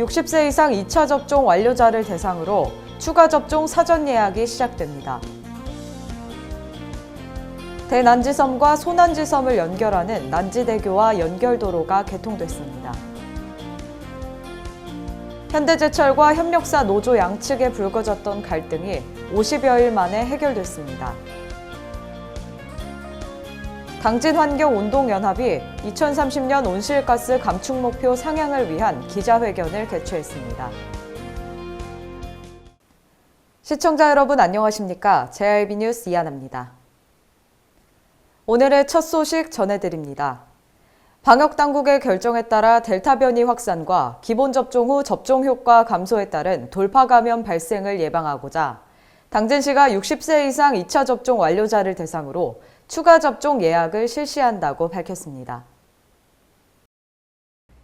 60세 이상 2차 접종 완료자를 대상으로 추가 접종 사전 예약이 시작됩니다. 대난지섬과 소난지섬을 연결하는 난지대교와 연결도로가 개통됐습니다. 현대제철과 협력사 노조 양측에 불거졌던 갈등이 50여일 만에 해결됐습니다. 당진환경운동연합이 2030년 온실가스 감축 목표 상향을 위한 기자회견을 개최했습니다. 시청자 여러분 안녕하십니까? JIB 뉴스 이하나입니다. 오늘의 첫 소식 전해드립니다. 방역당국의 결정에 따라 델타 변이 확산과 기본 접종 후 접종 효과 감소에 따른 돌파 감염 발생을 예방하고자 당진시가 60세 이상 2차 접종 완료자를 대상으로 추가 접종 예약을 실시한다고 밝혔습니다.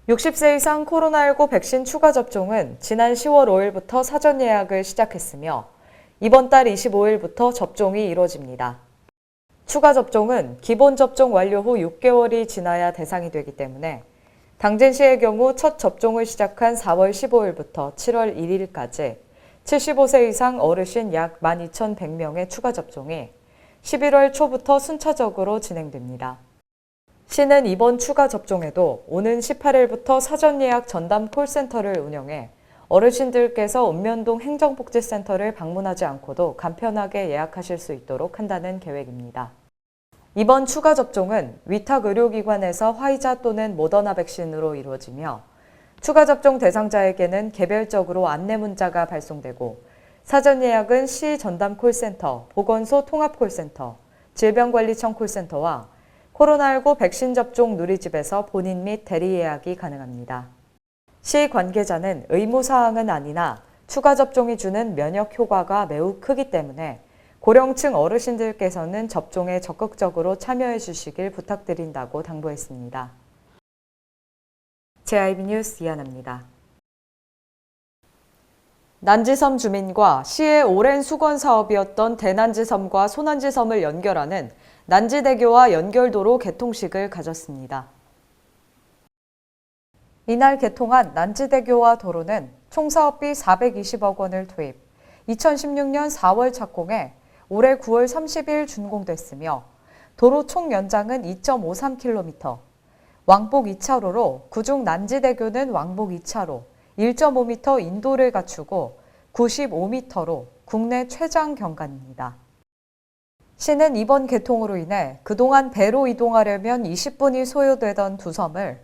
60세 이상 코로나19 백신 추가 접종은 지난 10월 5일부터 사전 예약을 시작했으며 이번 달 25일부터 접종이 이루어집니다. 추가 접종은 기본 접종 완료 후 6개월이 지나야 대상이 되기 때문에 당진시의 경우 첫 접종을 시작한 4월 15일부터 7월 1일까지 75세 이상 어르신 약 12,100명의 추가 접종이 11월 초부터 순차적으로 진행됩니다. 시는 이번 추가 접종에도 오는 18일부터 사전 예약 전담 콜센터를 운영해 어르신들께서 읍면동 행정복지센터를 방문하지 않고도 간편하게 예약하실 수 있도록 한다는 계획입니다. 이번 추가 접종은 위탁 의료기관에서 화이자 또는 모더나 백신으로 이루어지며 추가 접종 대상자에게는 개별적으로 안내 문자가 발송되고 사전 예약은 시 전담 콜센터, 보건소 통합콜센터, 질병관리청 콜센터와 코로나19 백신 접종 누리집에서 본인 및 대리 예약이 가능합니다. 시 관계자는 의무사항은 아니나 추가 접종이 주는 면역 효과가 매우 크기 때문에 고령층 어르신들께서는 접종에 적극적으로 참여해 주시길 부탁드린다고 당부했습니다. JIB 뉴스 이하나입니다. 난지섬 주민과 시의 오랜 수건 사업이었던 대난지섬과 소난지섬을 연결하는 난지대교와 연결도로 개통식을 가졌습니다. 이날 개통한 난지대교와 도로는 총 사업비 420억 원을 투입, 2016년 4월 착공해 올해 9월 30일 준공됐으며 도로 총 연장은 2.53km, 왕복 2차로로 그중 난지대교는 왕복 2차로 1.5m 인도를 갖추고 95m로 국내 최장 경관입니다. 시는 이번 개통으로 인해 그동안 배로 이동하려면 20분이 소요되던 두 섬을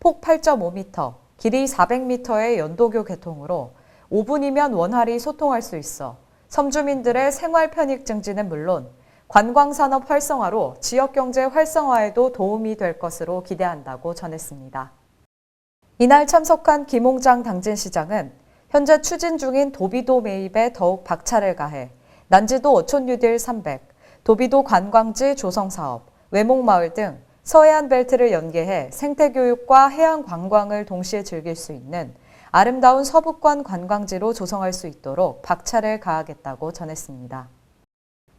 폭 8.5m, 길이 400m의 연도교 개통으로 5분이면 원활히 소통할 수 있어 섬주민들의 생활 편익 증진은 물론 관광산업 활성화로 지역경제 활성화에도 도움이 될 것으로 기대한다고 전했습니다. 이날 참석한 김홍장 당진시장은 현재 추진 중인 도비도 매입에 더욱 박차를 가해 난지도 어촌뉴딜 300, 도비도 관광지 조성사업, 외목마을 등 서해안 벨트를 연계해 생태교육과 해양 관광을 동시에 즐길 수 있는 아름다운 서북권 관광지로 조성할 수 있도록 박차를 가하겠다고 전했습니다.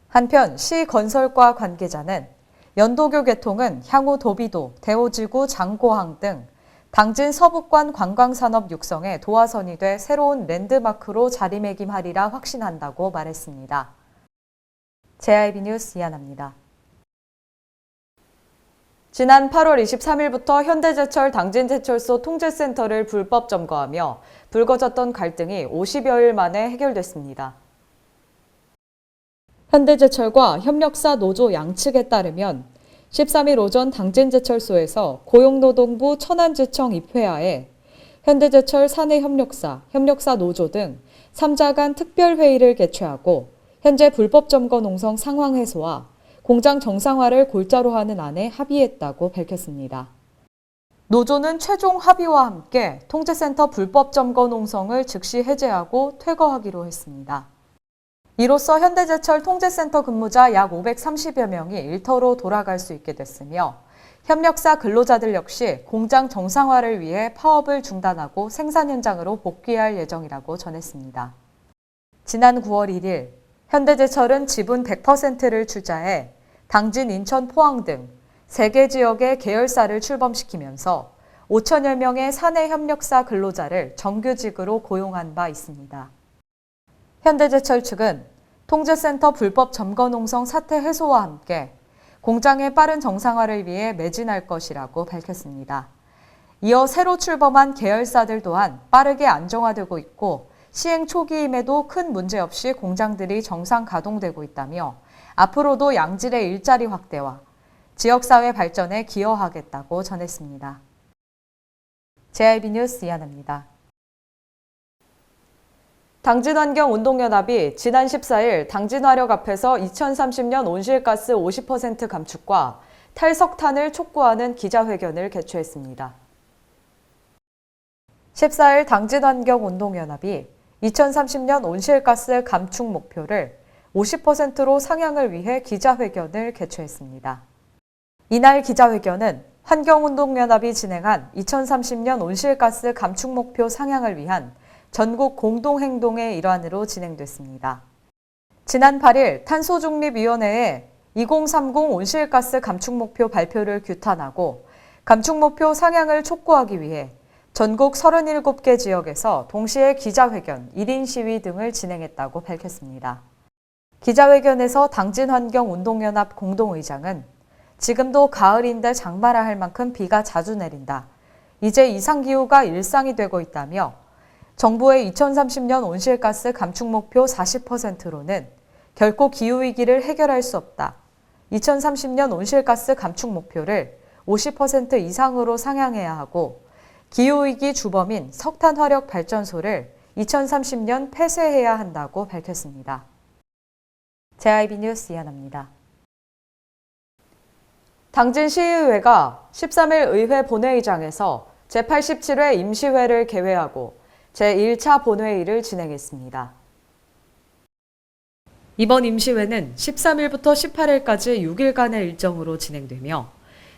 한편 시 건설과 관계자는 연도교 개통은 향후 도비도, 대오지구, 장고항 등 당진 서북권 관광산업 육성에 도화선이 돼 새로운 랜드마크로 자리매김하리라 확신한다고 말했습니다. JIB 뉴스 이하나입니다. 지난 8월 23일부터 현대제철 당진제철소 통제센터를 불법 점거하며 불거졌던 갈등이 50여일 만에 해결됐습니다. 현대제철과 협력사 노조 양측에 따르면 13일 오전 당진제철소에서 고용노동부 천안지청 입회하에 현대제철 사내협력사, 협력사 노조 등 3자 간 특별회의를 개최하고 현재 불법 점거 농성 상황 해소와 공장 정상화를 골자로 하는 안에 합의했다고 밝혔습니다. 노조는 최종 합의와 함께 통제센터 불법 점거 농성을 즉시 해제하고 퇴거하기로 했습니다. 이로써 현대제철 통제센터 근무자 약 530여 명이 일터로 돌아갈 수 있게 됐으며 협력사 근로자들 역시 공장 정상화를 위해 파업을 중단하고 생산 현장으로 복귀할 예정이라고 전했습니다. 지난 9월 1일 현대제철은 지분 100%를 출자해 당진, 인천, 포항 등 3개 지역의 계열사를 출범시키면서 5천여 명의 사내 협력사 근로자를 정규직으로 고용한 바 있습니다. 현대제철 측은 통제센터 불법 점거 농성 사태 해소와 함께 공장의 빠른 정상화를 위해 매진할 것이라고 밝혔습니다. 이어 새로 출범한 계열사들 또한 빠르게 안정화되고 있고 시행 초기임에도 큰 문제 없이 공장들이 정상 가동되고 있다며 앞으로도 양질의 일자리 확대와 지역사회 발전에 기여하겠다고 전했습니다. JIB 뉴스 이하나입니다. 당진환경운동연합이 지난 14일 당진화력 앞에서 2030년 온실가스 50% 감축과 탈석탄을 촉구하는 기자회견을 개최했습니다. 14일 당진환경운동연합이 2030년 온실가스 감축 목표를 50%로 상향을 위해 기자회견을 개최했습니다. 이날 기자회견은 환경운동연합이 진행한 2030년 온실가스 감축 목표 상향을 위한 전국 공동행동의 일환으로 진행됐습니다. 지난 8일 탄소중립위원회에 2030 온실가스 감축 목표 발표를 규탄하고 감축 목표 상향을 촉구하기 위해 전국 37개 지역에서 동시에 기자회견, 1인 시위 등을 진행했다고 밝혔습니다. 기자회견에서 당진환경운동연합 공동의장은 지금도 가을인데 장마라 할 만큼 비가 자주 내린다. 이제 이상기후가 일상이 되고 있다며 정부의 2030년 온실가스 감축 목표 40%로는 결코 기후위기를 해결할 수 없다. 2030년 온실가스 감축 목표를 50% 이상으로 상향해야 하고 기후위기 주범인 석탄화력 발전소를 2030년 폐쇄해야 한다고 밝혔습니다. JIB 뉴스 이하나입니다. 당진시의회가 13일 의회 본회의장에서 제87회 임시회를 개회하고 제1차 본회의를 진행했습니다. 이번 임시회는 13일부터 18일까지 6일간의 일정으로 진행되며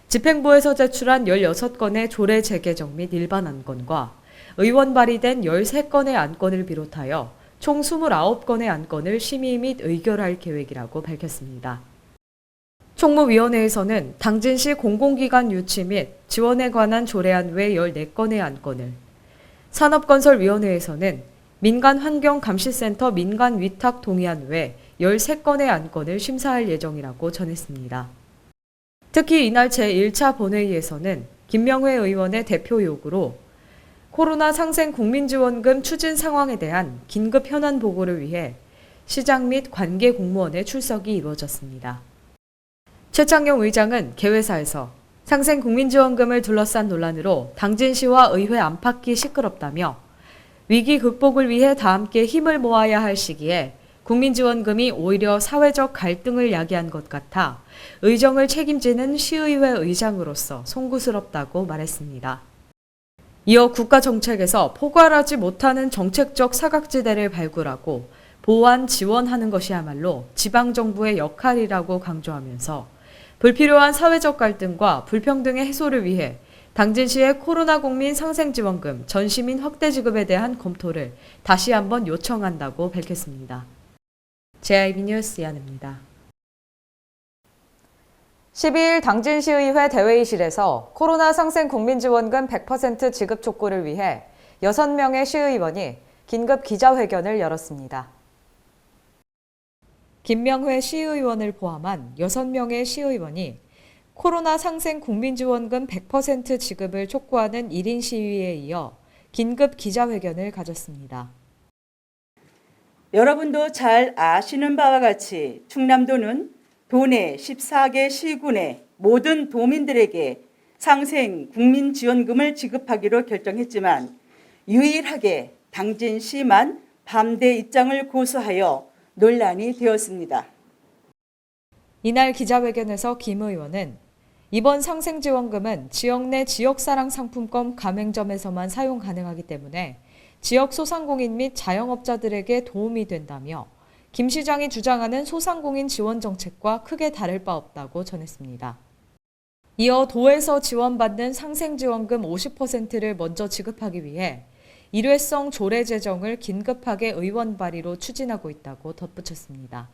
집행부에서 제출한 16건의 조례 재개정 및 일반 안건과 의원 발의된 13건의 안건을 비롯하여 총 29건의 안건을 심의 및 의결할 계획이라고 밝혔습니다. 총무위원회에서는 당진시 공공기관 유치 및 지원에 관한 조례안 외 14건의 안건을, 산업건설위원회에서는 민간환경감시센터 민간위탁 동의안 외 13건의 안건을 심사할 예정이라고 전했습니다. 특히 이날 제1차 본회의에서는 김명회 의원의 대표 요구로 코로나 상생 국민지원금 추진 상황에 대한 긴급 현안 보고를 위해 시장 및 관계 공무원의 출석이 이루어졌습니다. 최창용 의장은 개회사에서 상생 국민지원금을 둘러싼 논란으로 당진시와 의회 안팎이 시끄럽다며 위기 극복을 위해 다 함께 힘을 모아야 할 시기에 국민지원금이 오히려 사회적 갈등을 야기한 것 같아 의정을 책임지는 시의회 의장으로서 송구스럽다고 말했습니다. 이어 국가정책에서 포괄하지 못하는 정책적 사각지대를 발굴하고 보완 지원하는 것이야말로 지방정부의 역할이라고 강조하면서 불필요한 사회적 갈등과 불평등의 해소를 위해 당진시의 코로나 국민 상생지원금 전시민 확대 지급에 대한 검토를 다시 한번 요청한다고 밝혔습니다. JIB 뉴스 이하나입니다. 12일 당진시의회 대회의실에서 코로나 상생 국민지원금 100% 지급 촉구를 위해 6명의 시의원이 긴급 기자회견을 열었습니다. 김명회 시의원을 포함한 6명의 시의원이 코로나 상생 국민지원금 100% 지급을 촉구하는 1인 시위에 이어 긴급 기자회견을 가졌습니다. 여러분도 잘 아시는 바와 같이 충남도는 도내 14개 시군의 모든 도민들에게 상생 국민지원금을 지급하기로 결정했지만 유일하게 당진시만 반대 입장을 고수하여 논란이 되었습니다. 이날 기자회견에서 김 의원은 이번 상생지원금은 지역 내 지역사랑 상품권 가맹점에서만 사용 가능하기 때문에 지역 소상공인 및 자영업자들에게 도움이 된다며 김 시장이 주장하는 소상공인 지원 정책과 크게 다를 바 없다고 전했습니다. 이어 도에서 지원받는 상생지원금 50%를 먼저 지급하기 위해 일회성 조례 제정을 긴급하게 의원 발의로 추진하고 있다고 덧붙였습니다.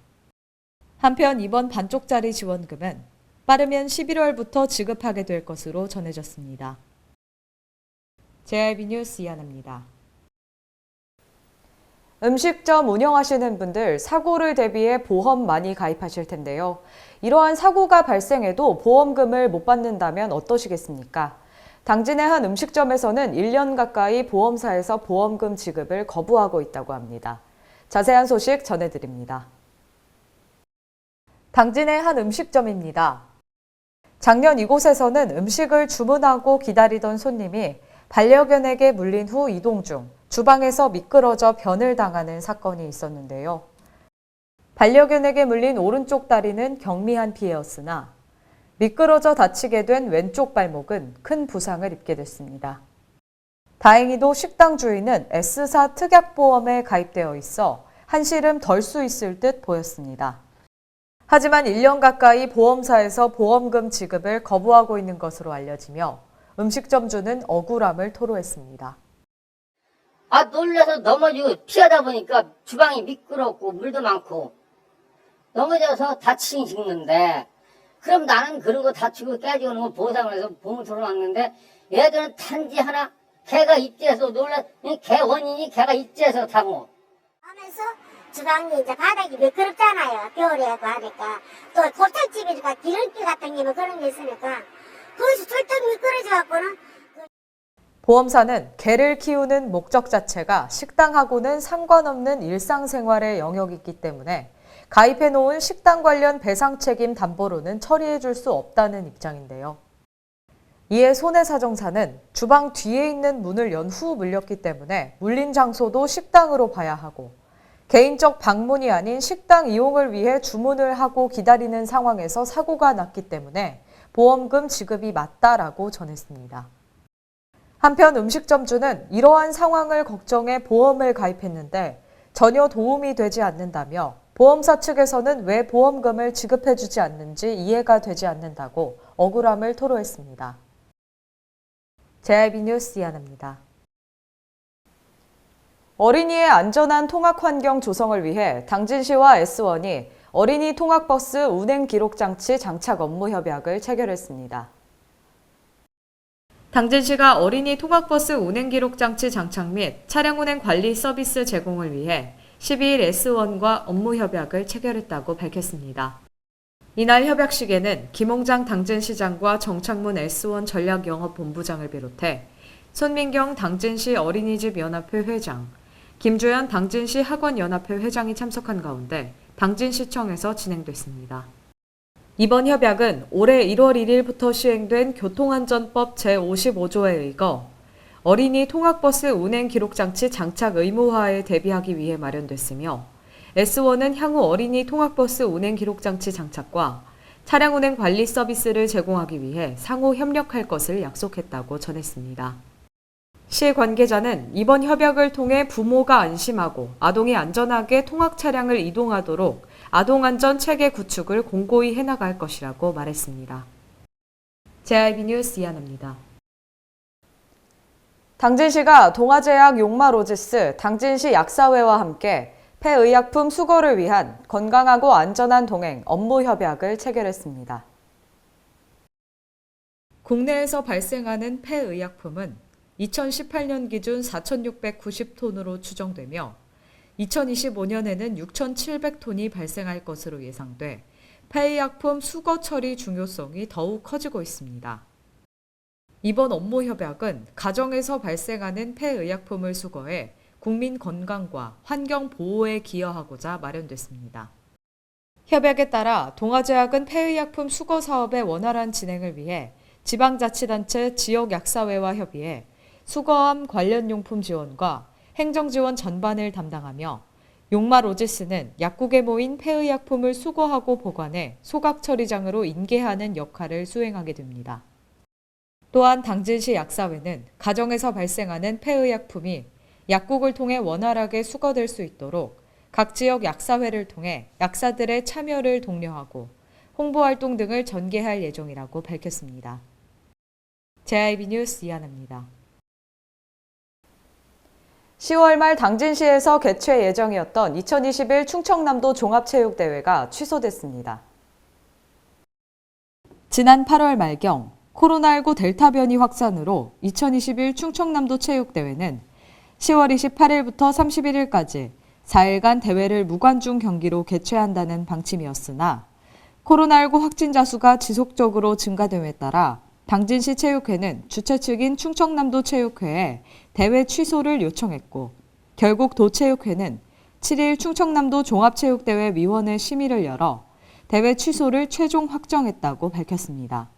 한편 이번 반쪽짜리 지원금은 빠르면 11월부터 지급하게 될 것으로 전해졌습니다. JIB 뉴스 이하나입니다. 음식점 운영하시는 분들 사고를 대비해 보험 많이 가입하실 텐데요. 이러한 사고가 발생해도 보험금을 못 받는다면 어떠시겠습니까? 당진의 한 음식점에서는 1년 가까이 보험사에서 보험금 지급을 거부하고 있다고 합니다. 자세한 소식 전해드립니다. 당진의 한 음식점입니다. 작년 이곳에서는 음식을 주문하고 기다리던 손님이 반려견에게 물린 후 이동 중 주방에서 미끄러져 변을 당하는 사건이 있었는데요. 반려견에게 물린 오른쪽 다리는 경미한 피해였으나 미끄러져 다치게 된 왼쪽 발목은 큰 부상을 입게 됐습니다. 다행히도 식당 주인은 S사 특약보험에 가입되어 있어 한시름 덜 수 있을 듯 보였습니다. 하지만 1년 가까이 보험사에서 보험금 지급을 거부하고 있는 것으로 알려지며 음식점주는 억울함을 토로했습니다. 놀라서 넘어지고 피하다 보니까 주방이 미끄럽고 물도 많고 넘어져서 다치긴 죽는데 그럼 나는 그런 거 다치고 깨지고 그런 거 보상을 해서 보험을 들어놨는데 얘들은 단지 하나 개가 입지해서 개 원인이 개가 입지해서 타고 하면서 주방이 이제 바닥이 미끄럽잖아요. 겨울에도 하니까. 또 곱창집이니까 기름기 같은 게 뭐 그런 게 있으니까 거기서 절대 미끄러져갖고는 보험사는 개를 키우는 목적 자체가 식당하고는 상관없는 일상생활의 영역이기 때문에 가입해놓은 식당 관련 배상 책임 담보로는 처리해줄 수 없다는 입장인데요. 이에 손해사정사는 주방 뒤에 있는 문을 연 후 물렸기 때문에 물린 장소도 식당으로 봐야 하고 개인적 방문이 아닌 식당 이용을 위해 주문을 하고 기다리는 상황에서 사고가 났기 때문에 보험금 지급이 맞다라고 전했습니다. 한편 음식점주는 이러한 상황을 걱정해 보험을 가입했는데 전혀 도움이 되지 않는다며 보험사 측에서는 왜 보험금을 지급해주지 않는지 이해가 되지 않는다고 억울함을 토로했습니다. JIB 뉴스 이하나입니다. 어린이의 안전한 통학 환경 조성을 위해 당진시와 S1이 어린이 통학버스 운행 기록 장치 장착 업무 협약을 체결했습니다. 당진시가 어린이 통학버스 운행 기록 장치 장착 및 차량 운행 관리 서비스 제공을 위해 12일 S1과 업무 협약을 체결했다고 밝혔습니다. 이날 협약식에는 김홍장 당진시장과 정창문 S1 전략영업본부장을 비롯해 손민경 당진시 어린이집 연합회 회장, 김주연 당진시 학원연합회 회장이 참석한 가운데 당진시청에서 진행됐습니다. 이번 협약은 올해 1월 1일부터 시행된 교통안전법 제55조에 의거 어린이 통학버스 운행 기록장치 장착 의무화에 대비하기 위해 마련됐으며 S1은 향후 어린이 통학버스 운행 기록장치 장착과 차량 운행 관리 서비스를 제공하기 위해 상호 협력할 것을 약속했다고 전했습니다. 시 관계자는 이번 협약을 통해 부모가 안심하고 아동이 안전하게 통학 차량을 이동하도록 아동안전 체계 구축을 공고히 해나갈 것이라고 말했습니다. JIB 뉴스 이하나입니다. 당진시가 동아제약 용마로지스 당진시 약사회와 함께 폐의약품 수거를 위한 건강하고 안전한 동행 업무 협약을 체결했습니다. 국내에서 발생하는 폐의약품은 2018년 기준 4,690톤으로 추정되며 2025년에는 6,700톤이 발생할 것으로 예상돼 폐의약품 수거 처리 중요성이 더욱 커지고 있습니다. 이번 업무 협약은 가정에서 발생하는 폐의약품을 수거해 국민 건강과 환경 보호에 기여하고자 마련됐습니다. 협약에 따라 동아제약은 폐의약품 수거 사업의 원활한 진행을 위해 지방자치단체 지역약사회와 협의해 수거함 관련 용품 지원과 행정지원 전반을 담당하며 용마로지스는 약국에 모인 폐의약품을 수거하고 보관해 소각처리장으로 인계하는 역할을 수행하게 됩니다. 또한 당진시 약사회는 가정에서 발생하는 폐의약품이 약국을 통해 원활하게 수거될 수 있도록 각 지역 약사회를 통해 약사들의 참여를 독려하고 홍보활동 등을 전개할 예정이라고 밝혔습니다. JIB 뉴스 이하나입니다. 10월 말 당진시에서 개최 예정이었던 2021 충청남도 종합체육대회가 취소됐습니다. 지난 8월 말경 코로나19 델타 변이 확산으로 2021 충청남도 체육대회는 10월 28일부터 31일까지 4일간 대회를 무관중 경기로 개최한다는 방침이었으나 코로나19 확진자 수가 지속적으로 증가됨에 따라 당진시 체육회는 주최 측인 충청남도 체육회에 대회 취소를 요청했고 결국 도체육회는 7일 충청남도 종합체육대회 위원회 심의를 열어 대회 취소를 최종 확정했다고 밝혔습니다.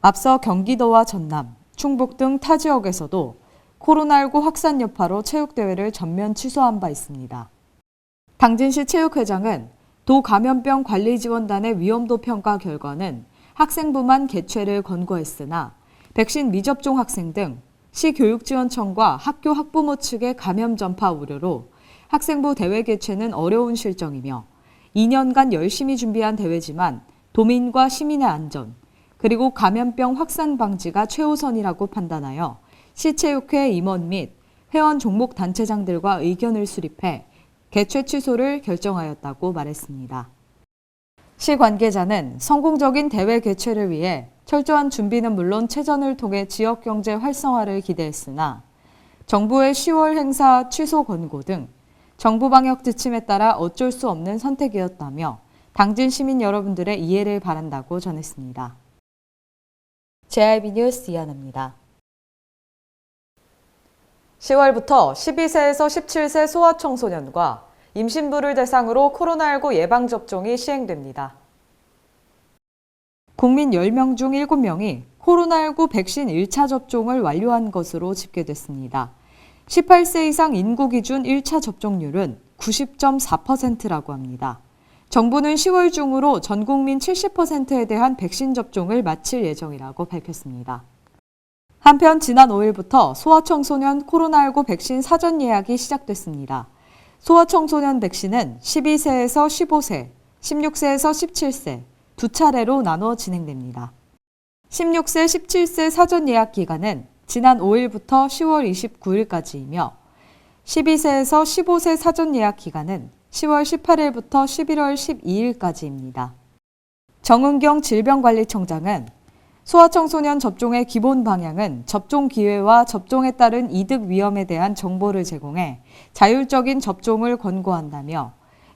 앞서 경기도와 전남, 충북 등 타 지역에서도 코로나19 확산 여파로 체육대회를 전면 취소한 바 있습니다. 당진시 체육회장은 도 감염병 관리지원단의 위험도 평가 결과는 학생부만 개최를 권고했으나 백신 미접종 학생 등 시교육지원청과 학교 학부모 측의 감염 전파 우려로 학생부 대회 개최는 어려운 실정이며 2년간 열심히 준비한 대회지만 도민과 시민의 안전, 그리고 감염병 확산 방지가 최우선이라고 판단하여 시체육회 임원 및 회원 종목 단체장들과 의견을 수립해 개최 취소를 결정하였다고 말했습니다. 시 관계자는 성공적인 대회 개최를 위해 철저한 준비는 물론 체전을 통해 지역 경제 활성화를 기대했으나 정부의 10월 행사 취소 권고 등 정부 방역 지침에 따라 어쩔 수 없는 선택이었다며 당진 시민 여러분들의 이해를 바란다고 전했습니다. JIB 뉴스 이하나입니다. 10월부터 12세에서 17세 소아청소년과 임신부를 대상으로 코로나19 예방접종이 시행됩니다. 국민 10명 중 7명이 코로나19 백신 1차 접종을 완료한 것으로 집계됐습니다. 18세 이상 인구 기준 1차 접종률은 90.4%라고 합니다. 정부는 10월 중으로 전 국민 70%에 대한 백신 접종을 마칠 예정이라고 밝혔습니다. 한편 지난 5일부터 소아청소년 코로나19 백신 사전 예약이 시작됐습니다. 소아청소년 백신은 12세에서 15세, 16세에서 17세 두 차례로 나눠 진행됩니다. 16세, 17세 사전 예약 기간은 지난 5일부터 10월 29일까지이며 12세에서 15세 사전 예약 기간은 10월 18일부터 11월 12일까지입니다. 정은경 질병관리청장은 소아청소년 접종의 기본 방향은 접종 기회와 접종에 따른 이득 위험에 대한 정보를 제공해 자율적인 접종을 권고한다며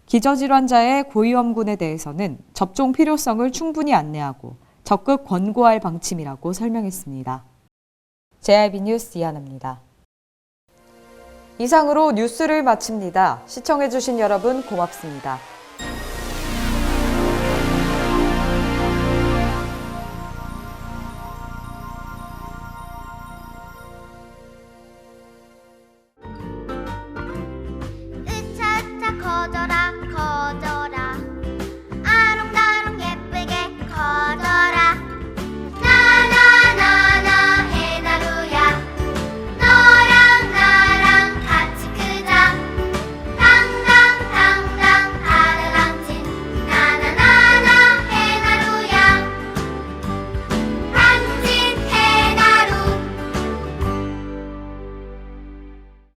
기저질환자의 고위험군에 대해서는 접종 필요성을 충분히 안내하고 적극 권고할 방침이라고 설명했습니다. JIB 뉴스 이하나입니다. 이상으로 뉴스를 마칩니다. 시청해주신 여러분 고맙습니다.